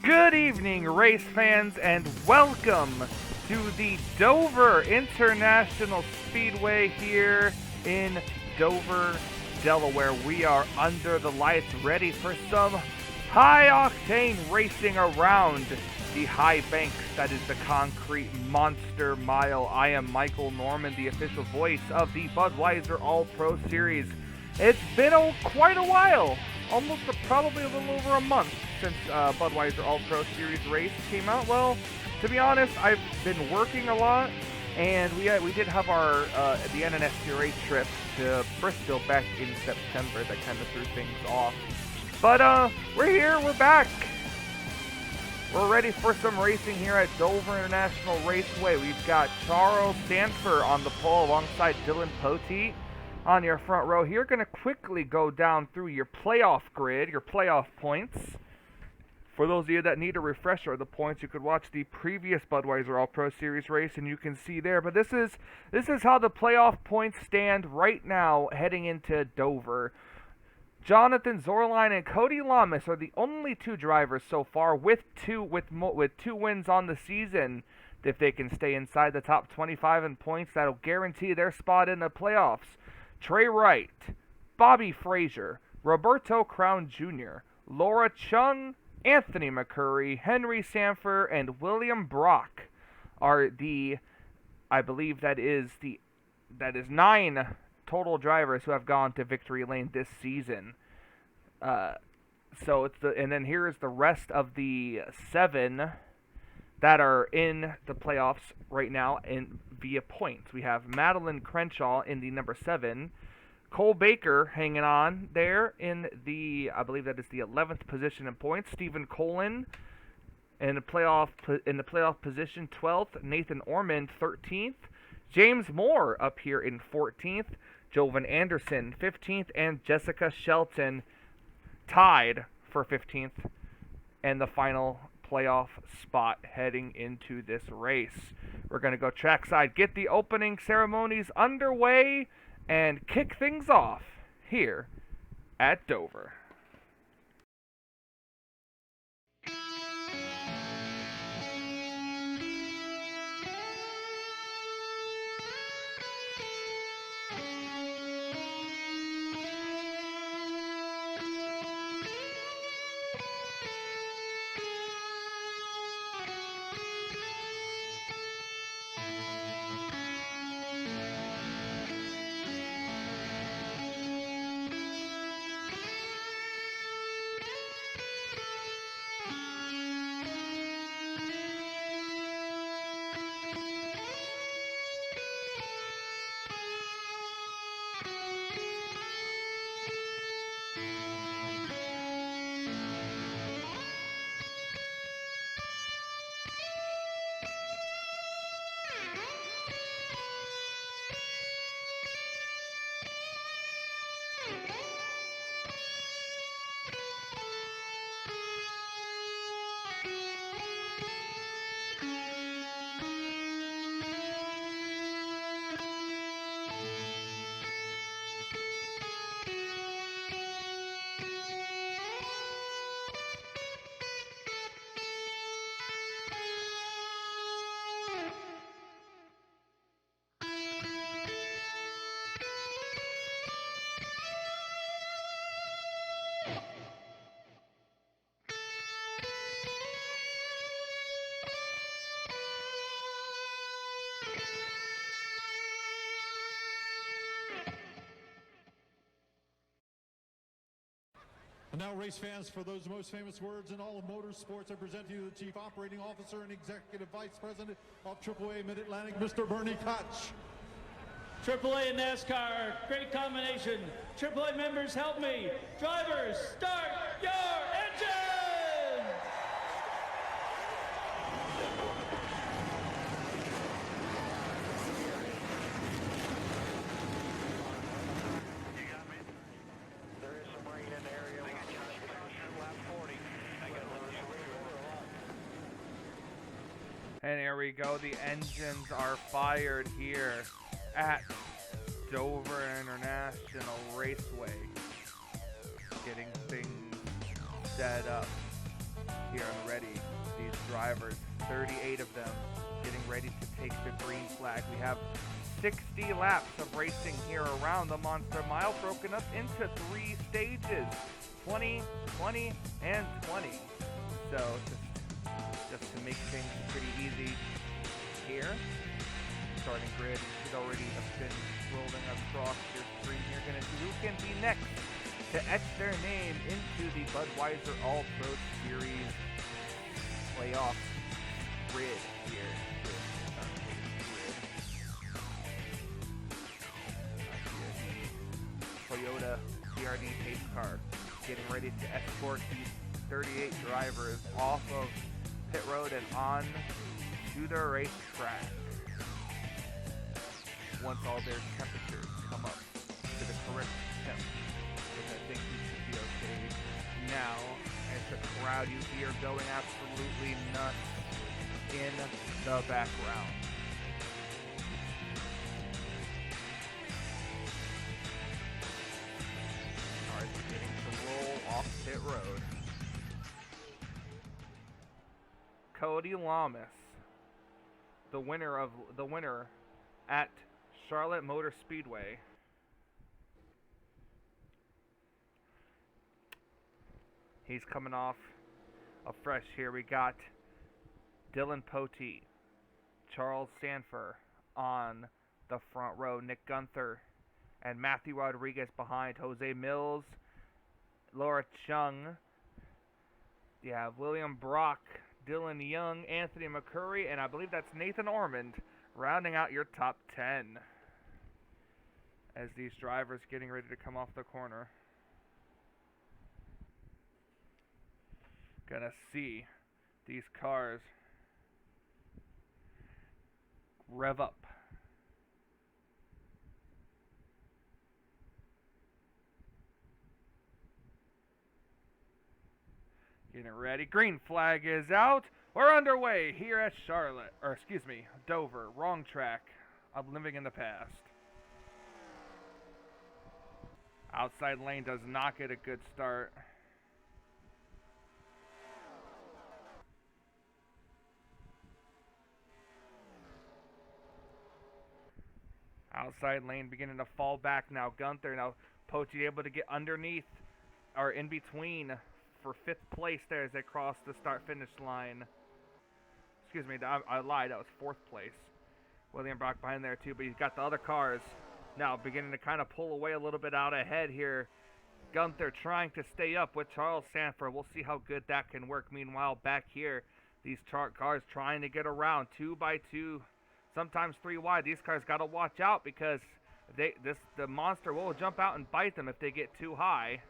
Good evening, race fans, and welcome to the Dover International Speedway here in Dover, Delaware. We are under the lights, ready for some high-octane racing around the high banks that is the concrete monster mile. I am Michael Norman, the official voice of the Budweiser All-Pro Series. It's been quite a while, probably a little over a month since Budweiser All-Pro Series race came out. Well, to be honest, I've been working a lot, and we did have our the NNSCRA trip to Bristol back in September that kind of threw things off. But we're here, we're back. We're ready for some racing here at Dover International Raceway. We've got Charles Sanford on the pole alongside Dylan Poteet on your front row here. Going to quickly go down through your playoff grid, your playoff points. For those of you that need a refresher of the points, you could watch the previous Budweiser All-Pro Series race and you can see there. But this is how the playoff points stand right now heading into Dover. Jonathan Zorline and Cody Lamas are the only two drivers so far with two wins on the season. If they can stay inside the top 25 in points, that'll guarantee their spot in the playoffs. Trey Wright, Bobby Frazier, Roberto Crown Jr., Laura Chung, Anthony McCurry, Henry Sanford, and William Brock are I believe that is 9 total drivers who have gone to victory lane this season. And then here is the rest of the 7 that are in the playoffs right now via points. We have Madeline Crenshaw in the number 7, Cole Baker hanging on there in I believe that is the 11th position in points. Stephen Colin in the playoff position 12th. Nathan Ormond 13th. James Moore up here in 14th. Jovan Anderson 15th, and Jessica Shelton tied for 15th and the final playoff spot heading into this race. We're going to go trackside, get the opening ceremonies underway, and kick things off here at Dover. And now, race fans, for those most famous words in all of motorsports, I present to you the Chief Operating Officer and Executive Vice President of AAA Mid-Atlantic, Mr. Bernie Koch. AAA and NASCAR, great combination. AAA members, help me. Drivers, start your engines! You got me? There is some rain in the area. I got Josh Cross lap 40. I got And here we go. The engines are fired here at Dover International Raceway. Getting things set up here and ready drivers, 38 of them, getting ready to take the green flag. We have 60 laps of racing here around the Monster Mile, broken up into 3 stages, 20, 20, and 20. So just to make things pretty easy here, starting grid should already have been rolling across your screen. You're going to see who can be next to etch their name into the Budweiser All-Pro Series playoff grid here. Toyota CRD pace car getting ready to escort these 38 drivers off of pit road and on to the racetrack. Once all their temperatures come up to the correct temp, which I think we should be okay now, as the crowd you hear going absolutely nuts in the background. Cars are getting to roll off pit road. Cody Lamas, the winner at Charlotte Motor Speedway. He's coming off afresh here. We got Dylan Poteet, Charles Sanford on the front row, Nick Gunther and Matthew Rodriguez behind, Jose Mills, Laura Chung. You have William Brock, Dylan Young, Anthony McCurry, and I believe that's Nathan Ormond rounding out your top 10 as these drivers getting ready to come off the corner. Gonna see these cars rev up. Getting ready. Green flag is out. We're underway here at Charlotte, or excuse me, Dover. Wrong track. I'm living in the past. Outside lane does not get a good start. Outside lane beginning to fall back now. Gunther now, Pochi able to get underneath or in between for 5th place there as they cross the start-finish line. Excuse me, I lied. That was 4th place. William Brock behind there too, but he's got the other cars now beginning to kind of pull away a little bit out ahead here. Gunther trying to stay up with Charles Sanford. We'll see how good that can work. Meanwhile, back here, these cars trying to get around 2 by 2. Sometimes 3 wide. These cars got to watch out because the monster will jump out and bite them if they get too high.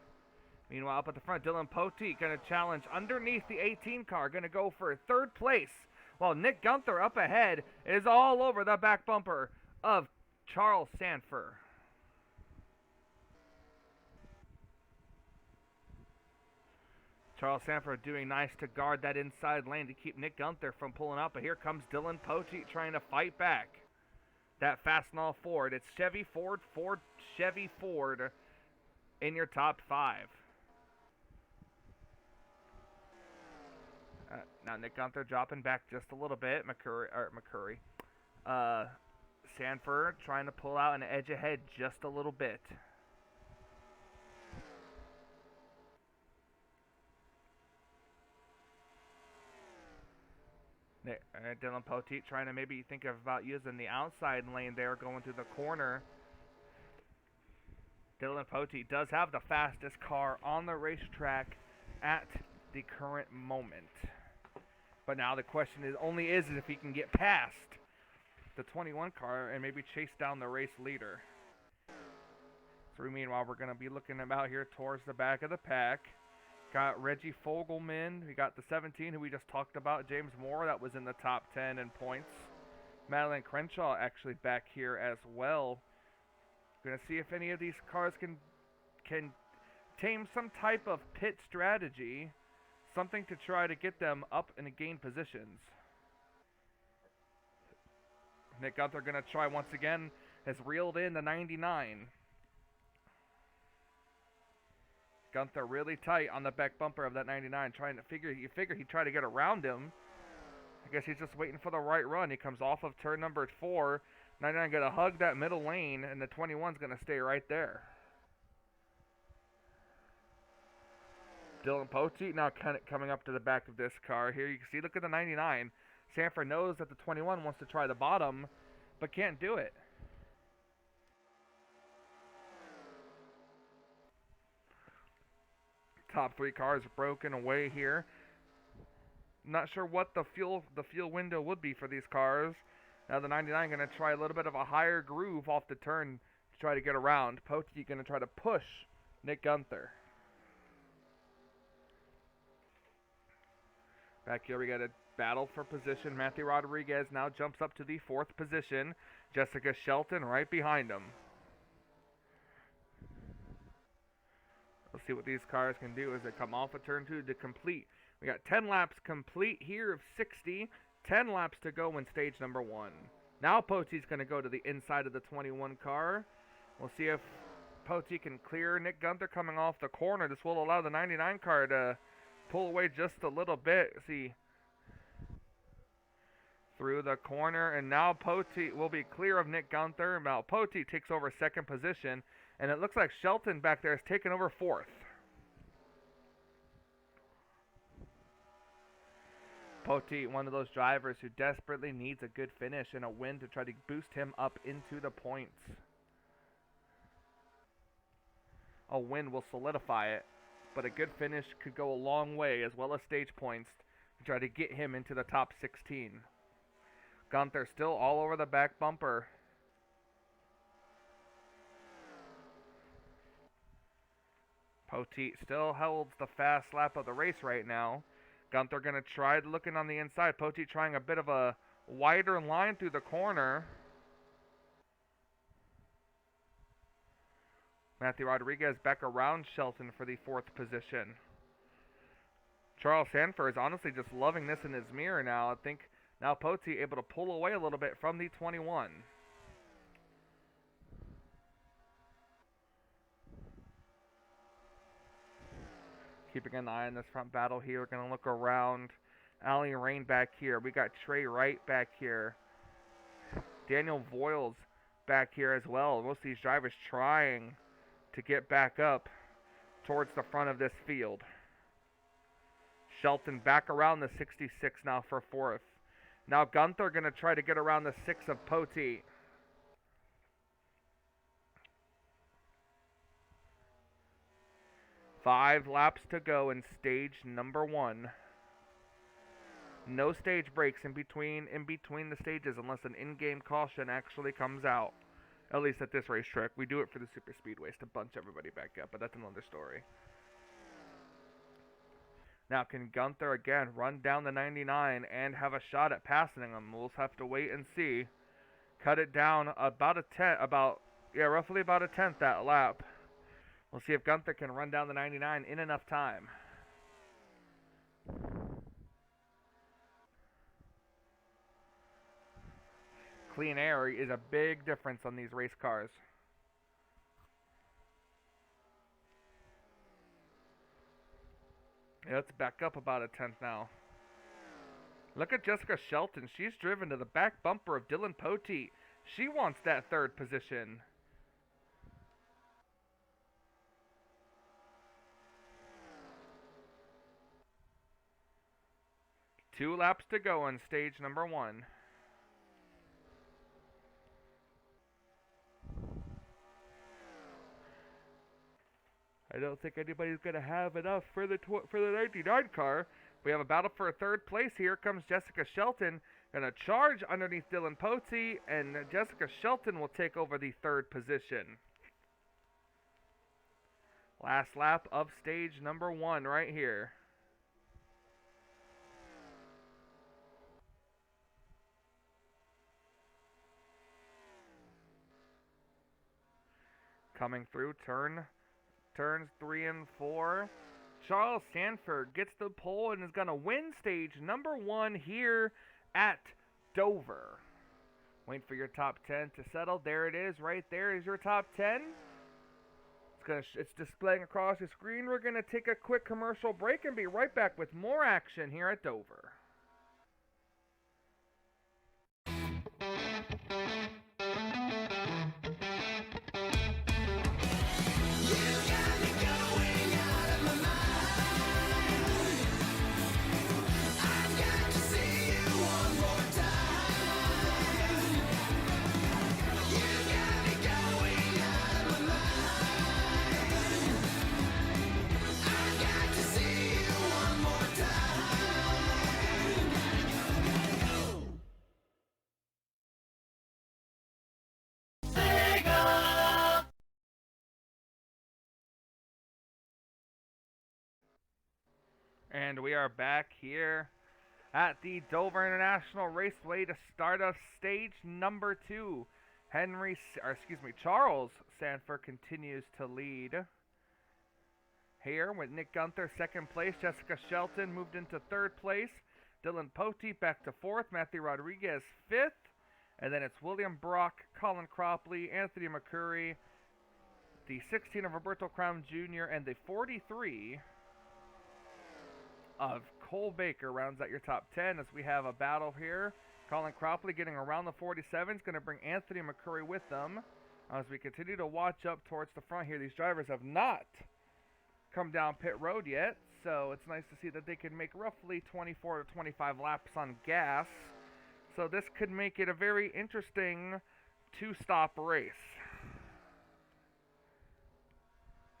Meanwhile, up at the front, Dylan Poteet going to challenge underneath the 18 car, going to go for 3rd place, while Nick Gunther up ahead is all over the back bumper of Charles Sanford. Charles Sanford doing nice to guard that inside lane to keep Nick Gunther from pulling up. But here comes Dylan Poteet trying to fight back. That Fastenal Ford. It's Chevy Ford, Ford, Chevy Ford in your top 5. Now Nick Gunther dropping back just a little bit. McCurry. Sanford trying to pull out and edge ahead just a little bit. Dylan Poteet trying to maybe think about using the outside lane there, going through the corner. Dylan Poteet does have the fastest car on the racetrack at the current moment. But now the question is if he can get past the 21 car and maybe chase down the race leader. So meanwhile, we're going to be looking about here towards the back of the pack. Got Reggie Fogelman. We got the 17 who we just talked about. James Moore, that was in the top 10 in points. Madeline Crenshaw actually back here as well. Going to see if any of these cars can tame some type of pit strategy. Something to try to get them up and gain positions. Nick Gunther going to try once again. Has reeled in the 99. Gunther really tight on the back bumper of that 99, trying to figure he'd try to get around him, I guess he's just waiting for the right run. He comes off of turn number 4. 99 going to hug that middle lane, and the 21's going to stay right there. Dylan Poteet now kind of coming up to the back of this car here. You can see, look at the 99. Sanford knows that the 21 wants to try the bottom, but can't do it. Top 3 cars broken away here. Not sure what the fuel window would be for these cars. Now the 99 going to try a little bit of a higher groove off the turn to try to get around. Poteet going to try to push Nick Gunther. Back here we got a battle for position. Matthew Rodriguez now jumps up to the 4th position. Jessica Shelton right behind him. Let's see what these cars can do as they come off of turn 2 to complete. We got 10 laps complete here of 60. 10 laps to go in stage number 1. Now Poteet's going to go to the inside of the 21 car. We'll see if Poteet can clear Nick Gunther coming off the corner. This will allow the 99 car to pull away just a little bit. See, through the corner, and now Poteet will be clear of Nick Gunther. Now Poteet takes over 2nd position, and it looks like Shelton back there has taken over 4th. Poteet, one of those drivers who desperately needs a good finish and a win to try to boost him up into the points. A win will solidify it, but a good finish could go a long way, as well as stage points, to try to get him into the top 16. Gunther still all over the back bumper. Poteet still holds the fast lap of the race right now. Gunther going to try looking on the inside. Poteet trying a bit of a wider line through the corner. Matthew Rodriguez back around Shelton for the 4th position. Charles Sanford is honestly just loving this in his mirror now. I think now Poteet able to pull away a little bit from the 21. Keeping an eye on this front battle here. We're going to look around. Allie Rain back here. We got Trey Wright back here. Daniel Voiles back here as well. Most of these drivers trying to get back up towards the front of this field. Shelton back around the 66 now for 4th. Now Gunther going to try to get around the 6 of Poteet. Five laps to go in stage number 1. No stage breaks in between the stages unless an in-game caution actually comes out. At least at this racetrack. We do it for the super speedways to bunch everybody back up, but that's another story. Now can Gunther again run down the 99 and have a shot at passing him? We'll have to wait and see. Cut it down about roughly about a tenth that lap. We'll see if Gunther can run down the 99 in enough time. Clean air is a big difference on these race cars. Yeah, let's back up about a tenth now. Look at Jessica Shelton. She's driven to the back bumper of Dylan Poteet. She wants that 3rd position. Two laps to go on stage number 1. I don't think anybody's going to have enough for the 99 car. We have a battle for a 3rd place. Here comes Jessica Shelton. Going to charge underneath Dylan Poteet, and Jessica Shelton will take over the 3rd position. Last lap of stage number 1 right here. Coming through turns 3 and 4. Charles Sanford gets the pole and is going to win stage number 1 here at Dover. Wait for your top 10 to settle. There it is. Right there is your top 10. It's displaying across the screen. We're going to take a quick commercial break and be right back with more action here at Dover. And we are back here at the Dover International Raceway to start off stage number 2. Charles Sanford continues to lead here with Nick Gunther second place. Jessica Shelton moved into third place. Dylan Poteet back to fourth. Matthew Rodriguez fifth. And then it's William Brock, Colin Cropley, Anthony McCurry, the 16 of Roberto Crown Jr., and the 43 of Cole Baker rounds out your top 10 as we have a battle here. Colin Cropley getting around the 47 is going to bring Anthony McCurry with them as we continue to watch up towards the front here. These drivers have not come down pit road yet, so it's nice to see that they can make roughly 24 to 25 laps on gas. So this could make it a very interesting two-stop race.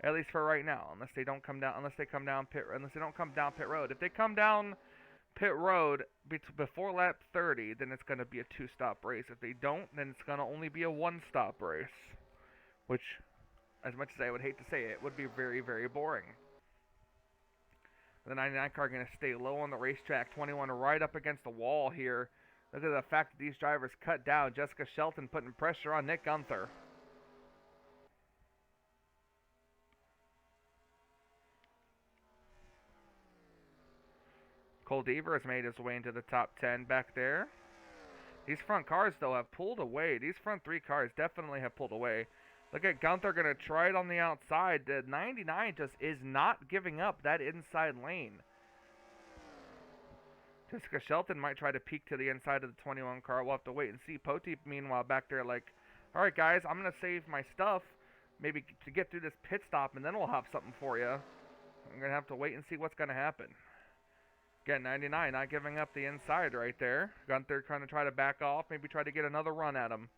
At least for right now, unless they don't come down pit road. If they come down pit road before lap 30, then it's going to be a two-stop race. If they don't, then it's going to only be a one-stop race, which, as much as I would hate to say it, would be very, very boring. The 99 car going to stay low on the racetrack. 21 right up against the wall here. Look at the fact that these drivers cut down. Jessica Shelton putting pressure on Nick Gunther. Cole Deaver has made his way into the top 10 back there. These front cars, though, have pulled away. These front three cars definitely have pulled away. Look at Gunther going to try it on the outside. The 99 just is not giving up that inside lane. Jessica Shelton might try to peek to the inside of the 21 car. We'll have to wait and see. Poteet, meanwhile, back there like, all right, guys, I'm going to save my stuff maybe to get through this pit stop, and then we'll have something for you. I'm going to have to wait and see what's going to happen. Again, 99 not giving up the inside right there. Gunther trying to try to back off, maybe try to get another run at him.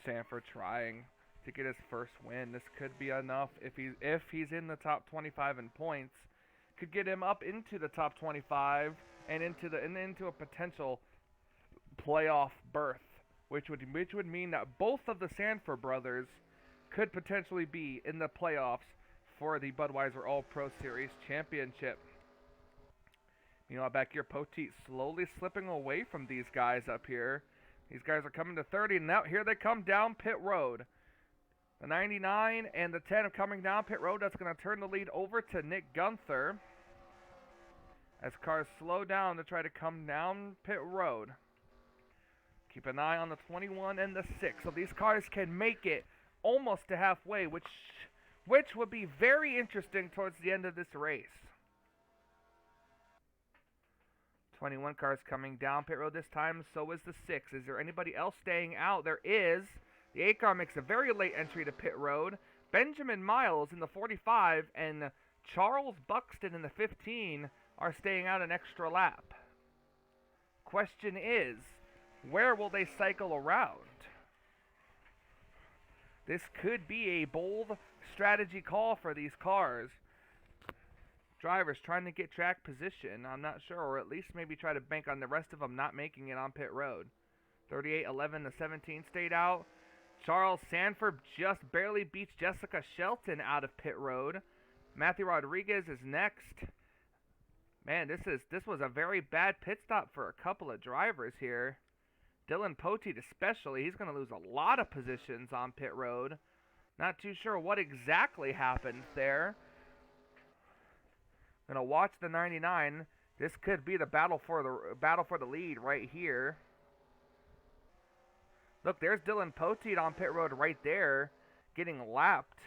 Sanford trying to get his first win. This could be enough if he's in the top 25 in points. Could get him up into the top 25 and into a potential playoff berth, which would mean that both of the Sanford brothers could potentially be in the playoffs for the Budweiser All-Pro Series Championship. Back here, Poteet slowly slipping away from these guys up here. These guys are coming to 30, and now here they come down pit road. The 99 and the 10 are coming down pit road. That's going to turn the lead over to Nick Gunther as cars slow down to try to come down pit road. Keep an eye on the 21 and the 6. So these cars can make it almost to halfway, which would be very interesting towards the end of this race. 21 cars coming down pit road this time, so is the 6. Is there anybody else staying out? There is. The 8 car makes a very late entry to pit road. Benjamin Miles in the 45 and Charles Buxton in the 15 are staying out an extra lap. Question is, where will they cycle around? This could be a bold strategy call for these cars. Drivers trying to get track position, I'm not sure, or at least maybe try to bank on the rest of them not making it on pit road. 38, 11 to 17 stayed out. Charles Sanford just barely beats Jessica Shelton out of pit road. Matthew Rodriguez is next. Man, this was a very bad pit stop for a couple of drivers here. Dylan Poteet especially, he's going to lose a lot of positions on pit road. Not too sure what exactly happened there. Gonna watch the 99. This could be the battle for the lead right here. Look, there's Dylan Poteet on pit road right there, getting lapped.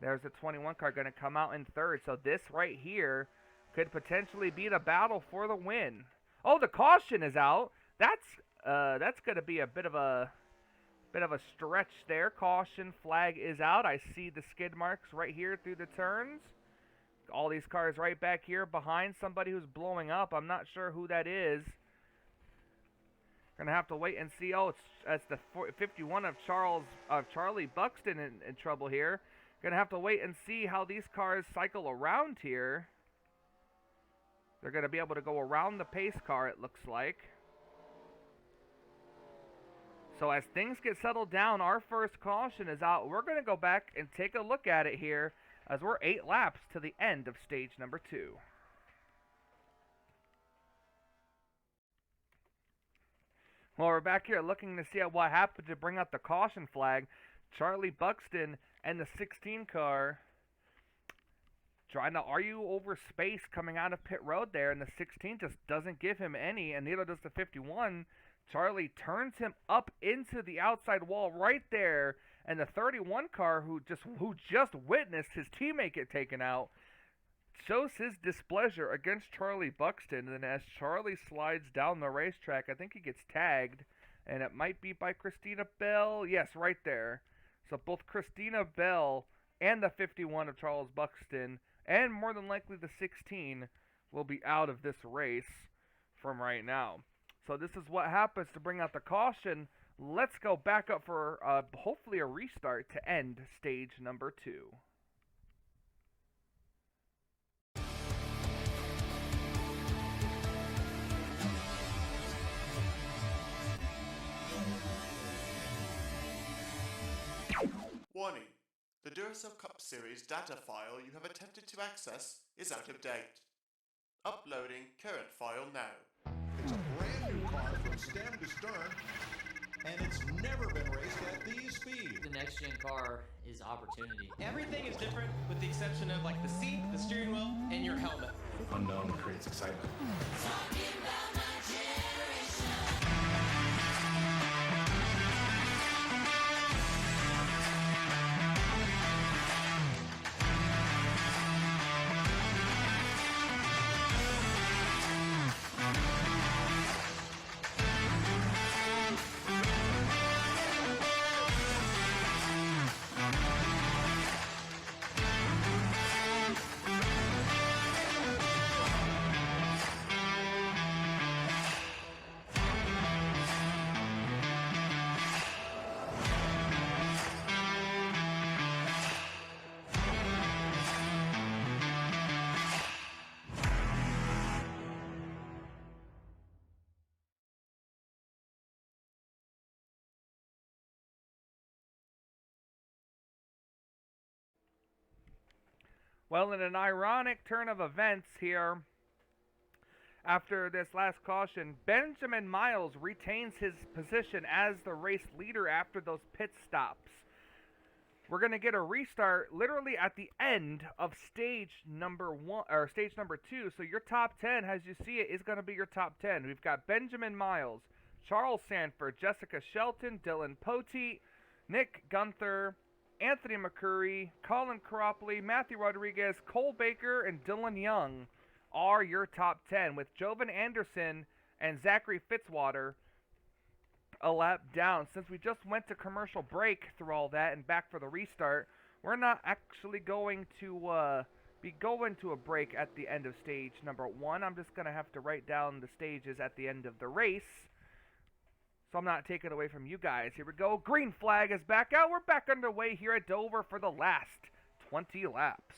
There's the 21 car going to come out in third. So this right here could potentially be the battle for the win. Oh, the caution is out. That's going to be a bit of a stretch there. Caution flag is out. I see the skid marks right here through the turns. All these cars right back here behind somebody who's blowing up. I'm not sure who that is. Gonna have to wait and see. Oh, it's the 51 of Charlie Buxton in trouble here. Gonna have to wait and see how these cars cycle around here. They're gonna be able to go around the pace car, it looks like. So as things get settled down, our first caution is out. We're gonna go back and take a look at it here as we're 8 laps to the end of stage number 2. Well, we're back here looking to see what happened to bring out the caution flag. Charlie Buxton and the 16 car trying to argue over space coming out of pit road there, and the 16 just doesn't give him any, and neither does the 51. Charlie turns him up into the outside wall right there, and the 31 car, who just witnessed his teammate get taken out, shows his displeasure against Charlie Buxton. And as Charlie slides down the racetrack, I think he gets tagged, and it might be by Christina Bell. Yes, right there. So both Christina Bell and the 51 of Charles Buxton, and more than likely the 16, will be out of this race from right now. So this is what happens to bring out the caution. Let's go back up for hopefully a restart to end stage number 2. Warning. The Duracell Cup Series data file you have attempted to access is out of date. Uploading current file now. It's a brand new car from stem to stern, and it's never been raced at these speeds. The next gen car is opportunity. Everything is different with the exception of like the seat, the steering wheel, and your helmet. Unknown creates excitement. Well, in an ironic turn of events here, after this last caution, Benjamin Miles retains his position as the race leader after those pit stops. We're going to get a restart literally at the end of stage number 2. So your top 10, as you see it, is going to be your top 10. We've got Benjamin Miles, Charles Sanford, Jessica Shelton, Dylan Poteet, Nick Gunther, Anthony McCurry, Colin Cropley, Matthew Rodriguez, Cole Baker, and Dylan Young are your top 10, with Jovan Anderson and Zachary Fitzwater a lap down. Since we just went to commercial break through all that and back for the restart, we're not actually going to be going to a break at the end of stage number 1. I'm just going to have to write down the stages at the end of the race, so I'm not taking away from you guys. Here we go. Green flag is back out. We're back underway here at Dover for the last 20 laps.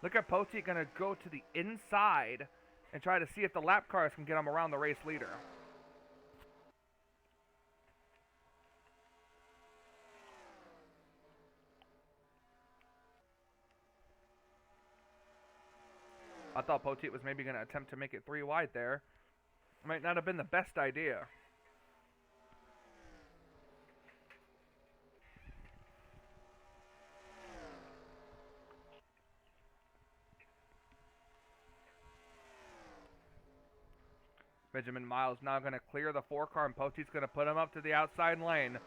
Look at Poteet going to go to the inside and try to see if the lap cars can get him around the race leader. I thought Poteet was maybe going to attempt to make it 3 wide there. Might not have been the best idea. Benjamin Miles now going to clear the 4 car, and Poteet's going to put him up to the outside lane.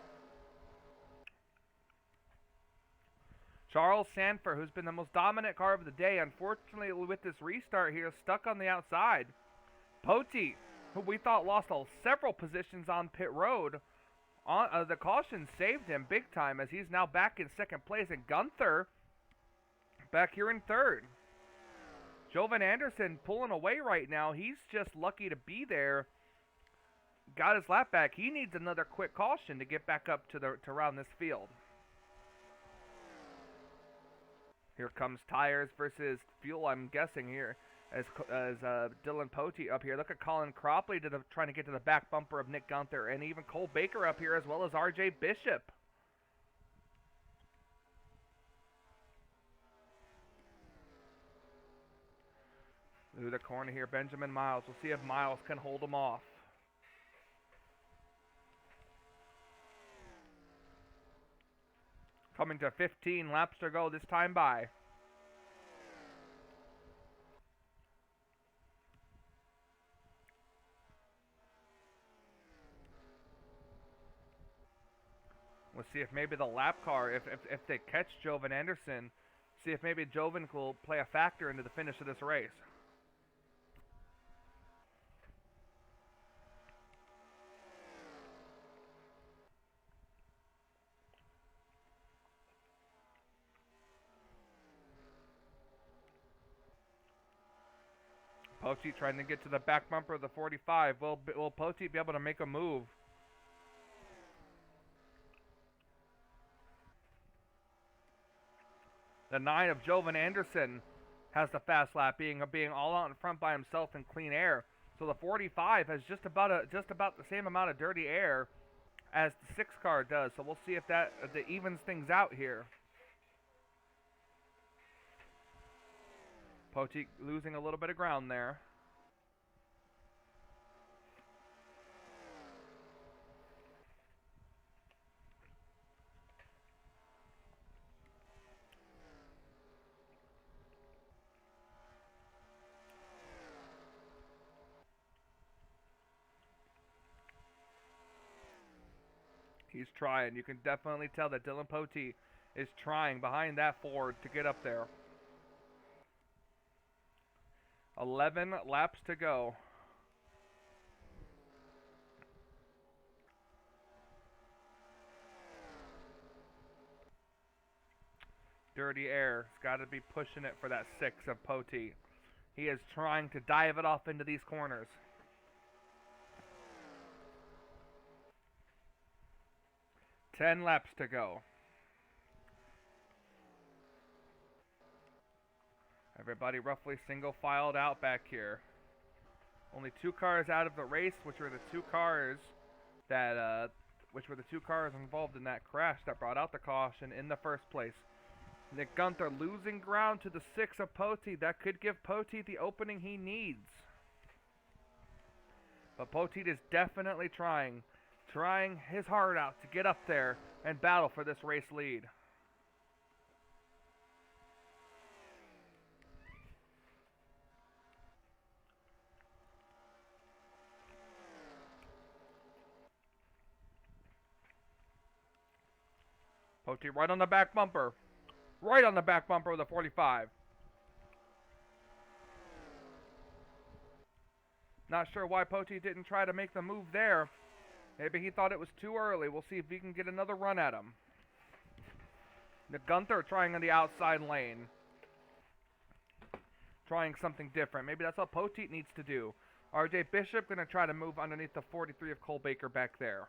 Charles Sanford, who's been the most dominant car of the day, unfortunately with this restart here, stuck on the outside. Poteet, who we thought lost several positions on pit road, the caution saved him big time, as he's now back in second place, and Gunther back here in third. Jovan Anderson pulling away right now. He's just lucky to be there. Got his lap back. He needs another quick caution to get back up to round this field. Here comes tires versus fuel, I'm guessing here, as Dylan Poteet up here. Look at Colin Cropley trying to get to the back bumper of Nick Gunther, and even Cole Baker up here, as well as RJ Bishop. Through the corner here, Benjamin Miles. We'll see if Miles can hold him off. Coming to 15 laps to go this time by. We'll see if maybe the lap car, if they catch Jovan Anderson, see if maybe Jovan will play a factor into the finish of this race. Poteet trying to get to the back bumper of the 45. Will Poteet be able to make a move? The 9 of Jovan Anderson has the fast lap, being all out in front by himself in clean air. So the 45 has just about the same amount of dirty air as the 6 car does. So we'll see if that evens things out here. Poteet losing a little bit of ground there. He's trying. You can definitely tell that Dylan Poteet is trying behind that Ford to get up there. 11 laps to go. Dirty air. It's got to be pushing it for that 6 of Poteet. He is trying to dive it off into these corners. Ten laps to go. Everybody roughly single filed out back here. Only 2 cars out of the race, which were the 2 cars that involved in that crash that brought out the caution in the first place. Nick Gunther losing ground to the 6 of Poteet. That could give Poteet the opening he needs. But Poteet is definitely trying his heart out to get up there and battle for this race lead. Poteet right on the back bumper. Right on the back bumper of the 45. Not sure why Poteet didn't try to make the move there. Maybe he thought it was too early. We'll see if he can get another run at him. The Gunther trying on the outside lane. Trying something different. Maybe that's what Poteet needs to do. RJ Bishop going to try to move underneath the 43 of Cole Baker back there.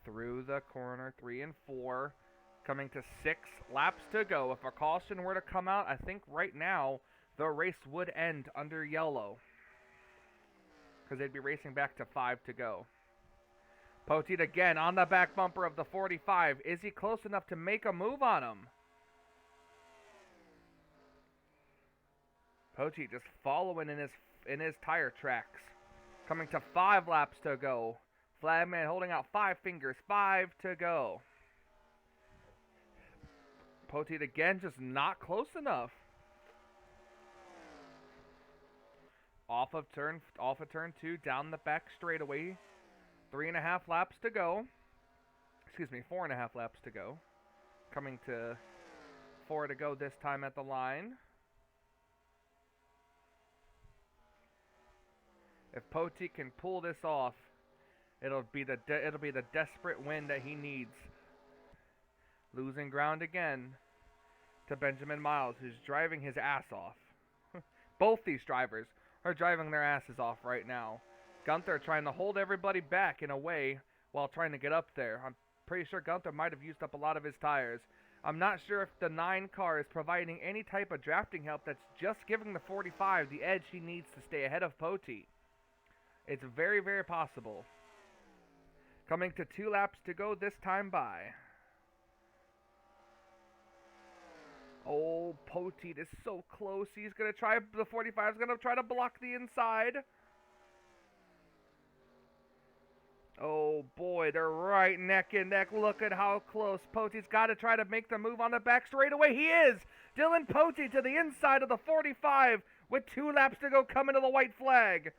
Through the corner, 3 and 4. Coming to 6 laps to go. If a caution were to come out, I think right now the race would end under yellow, because they'd be racing back to 5 to go. Poteet again on the back bumper of the 45. Is he close enough to make a move on him? Poteet just following in his tire tracks. Coming to 5 laps to go. Flagman holding out 5 fingers. 5 to go. Poteet again, just not close enough. Off of turn 2, down the back straightaway. 3.5 laps to go. Excuse me, 4.5 laps to go. Coming to 4 to go this time at the line. If Poteet can pull this off, it'll be the desperate win that he needs. Losing ground again to Benjamin Miles, who's driving his ass off. Both these drivers are driving their asses off right now. Gunther trying to hold everybody back in a way while trying to get up there. I'm pretty sure Gunther might have used up a lot of his tires. I'm not sure if the 9 car is providing any type of drafting help that's just giving the 45 the edge he needs to stay ahead of Poteet. It's very, very possible. Coming to 2 laps to go this time by. Oh, Poteet is so close. He's going to try, the 45 is going to try to block the inside. Oh boy, they're right neck and neck. Look at how close. Poteet's got to try to make the move on the back straightaway. He is! Dylan Poteet to the inside of the 45 with 2 laps to go coming to the white flag.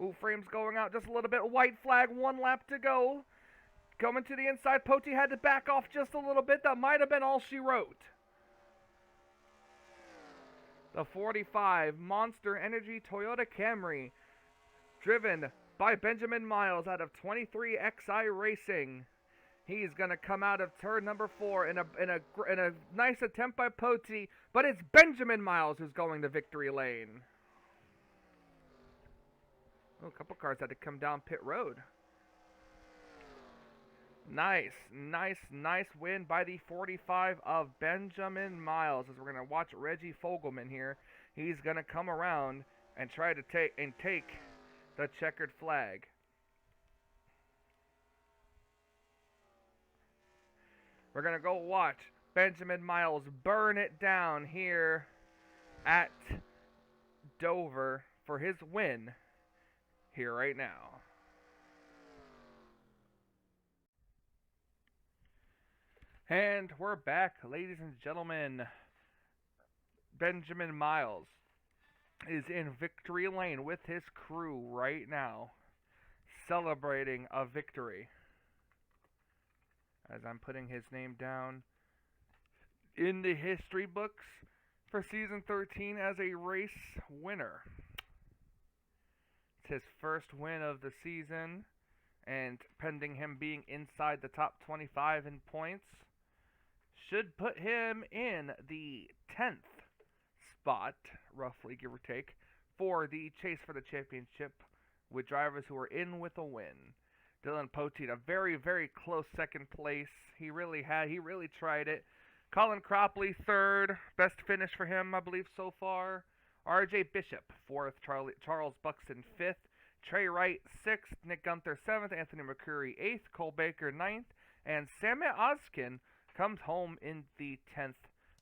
Ooh, frame's going out just a little bit. White flag, 1 lap to go. Coming to the inside. Poteet had to back off just a little bit. That might have been all she wrote. The 45 Monster Energy Toyota Camry, driven by Benjamin Miles out of 23XI Racing. He's going to come out of turn number 4 in a nice attempt by Poteet, but it's Benjamin Miles who's going to victory lane. Oh, a couple cars had to come down pit road. Nice win by the 45 of Benjamin Miles. As we're going to watch Reggie Fogelman here. He's going to come around and try to take the checkered flag. We're going to go watch Benjamin Miles burn it down here at Dover for his win here right now. And we're back, ladies and gentlemen. Benjamin Miles is in victory lane with his crew right now, celebrating a victory. As I'm putting his name down in the history books for season 13 as a race winner. It's his first win of the season, and pending him being inside the top 25 in points, should put him in the 10th spot, roughly, give or take, for the chase for the championship with drivers who are in with a win. Dylan Poteet, a very, very close second place. He really tried it. Colin Cropley, 3rd. Best finish for him, I believe, so far. R.J. Bishop, 4th. Charles Buxton, 5th. Trey Wright, 6th. Nick Gunther, 7th. Anthony McCurry, 8th. Cole Baker, 9th. And Samet Ozkin comes home in the 10th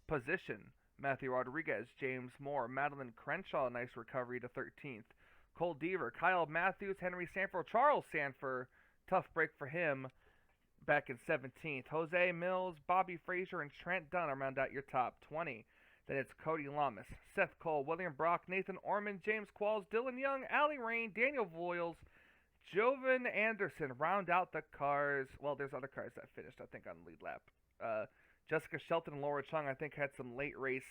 position. Matthew Rodriguez, James Moore, Madeline Crenshaw, nice recovery to 13th. Cole Deaver, Kyle Matthews, Henry Sanford, Charles Sanford, tough break for him back in 17th. Jose Mills, Bobby Frazier, and Trent Dunn round out your top 20. Then it's Cody Lamas, Seth Cole, William Brock, Nathan Orman, James Qualls, Dylan Young, Allie Rain, Daniel Voiles, Jovan Anderson round out the cars. Well, there's other cars that finished, I think, on lead lap. Jessica Shelton and Laura Chung, I think, had some late race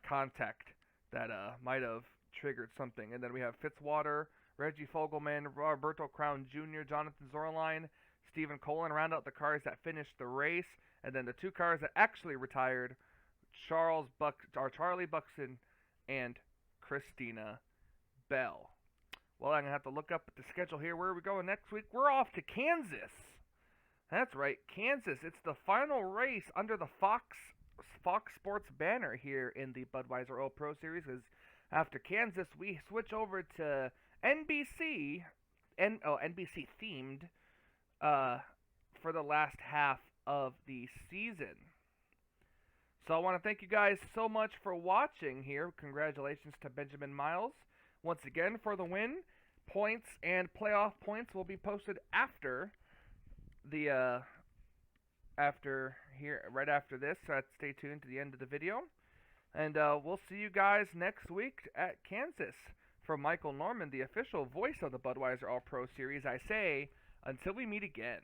contact that might have triggered something. And then we have Fitzwater, Reggie Fogelman, Roberto Crown Jr., Jonathan Zorline, Stephen Colin round out the cars that finished the race. And then the 2 cars that actually retired, Charlie Buxton and Christina Bell. Well, I'm going to have to look up at the schedule here. Where are we going next week? We're off to Kansas. That's right, Kansas. It's the final race under the Fox Sports banner here in the Budweiser Oil Pro Series. Because after Kansas, we switch over to NBC themed for the last half of the season. So I want to thank you guys so much for watching here. Congratulations to Benjamin Miles once again for the win. Points and playoff points will be posted after the right after this, so stay tuned to the end of the video, and we'll see you guys next week at Kansas. For Michael Norman, the official voice of the Budweiser All Pro Series, I say until we meet again.